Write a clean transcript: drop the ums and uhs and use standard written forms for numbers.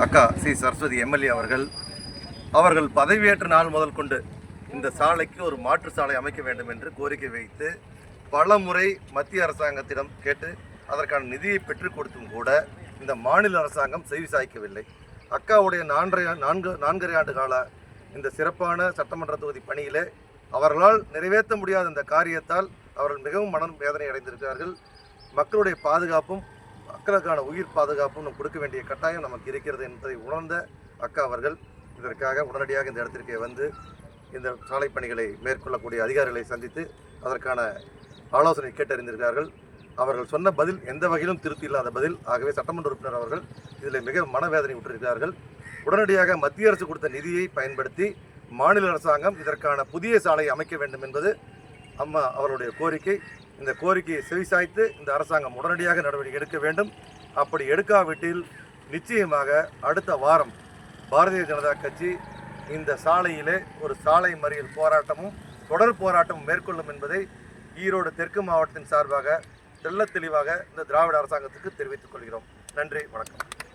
அக்கா C Saraswati MLA அவர்கள் பதவியேற்ற நாள் முதல் கொண்டு இந்த சாலைக்கு ஒரு மாற்று சாலை அமைக்க வேண்டும் என்று கோரிக்கை வைத்து பல முறை மத்திய அரசாங்கத்திடம் கேட்டு அதற்கான நிதியை பெற்றுக் கொடுத்தும் கூட இந்த மாநில அரசாங்கம் செவிசாய்க்கவில்லை. அக்காவுடைய நான்கரை ஆண்டு கால இந்த சிறப்பான சட்டமன்ற தொகுதி பணியிலே அவர்களால் நிறைவேற்ற முடியாத இந்த காரியத்தால் அவர்கள் மிகவும் மன வேதனை அடைந்திருக்கிறார்கள். மக்களுடைய பாதுகாப்பும் மக்களுக்கான உயிர் பாதுகாப்பும் கொடுக்க வேண்டிய கட்டாயம் நமக்கு இருக்கிறது என்பதை உணர்ந்த அக்கா அவர்கள் இதற்காக உடனடியாக இந்த இடத்திற்கு வந்து இந்த சாலை பணிகளை மேற்கொள்ளக்கூடிய அதிகாரிகளை சந்தித்து அதற்கான ஆலோசனை கேட்டறிந்திருக்கிறார்கள். அவர்கள் சொன்ன பதில் எந்த வகையிலும் திருப்தி இல்லாத பதில். ஆகவே சட்டமன்ற உறுப்பினர் அவர்கள் இதில் மிக மனவேதனை விட்டிருக்கிறார்கள். உடனடியாக மத்திய அரசு கொடுத்த நிதியை பயன்படுத்தி மாநில அரசாங்கம் இதற்கான புதிய சாலை அமைக்க வேண்டும் என்பது அவருடைய கோரிக்கை. இந்த கோரிக்கையை செவிசாய்த்து இந்த அரசாங்கம் உடனடியாக நடவடிக்கை எடுக்க வேண்டும். அப்படி எடுக்காவிட்டில் நிச்சயமாக அடுத்த வாரம் பாரதிய ஜனதா கட்சி இந்த சாலையிலே ஒரு சாலை மறியல் போராட்டமும் தொடர் போராட்டமும் மேற்கொள்ளும் என்பதை ஈரோடு தெற்கு மாவட்டத்தின் சார்பாக தெள்ளத் தெளிவாக இந்த திராவிட அரசாங்கத்துக்கு தெரிவித்துக் கொள்கிறோம். நன்றி, வணக்கம்.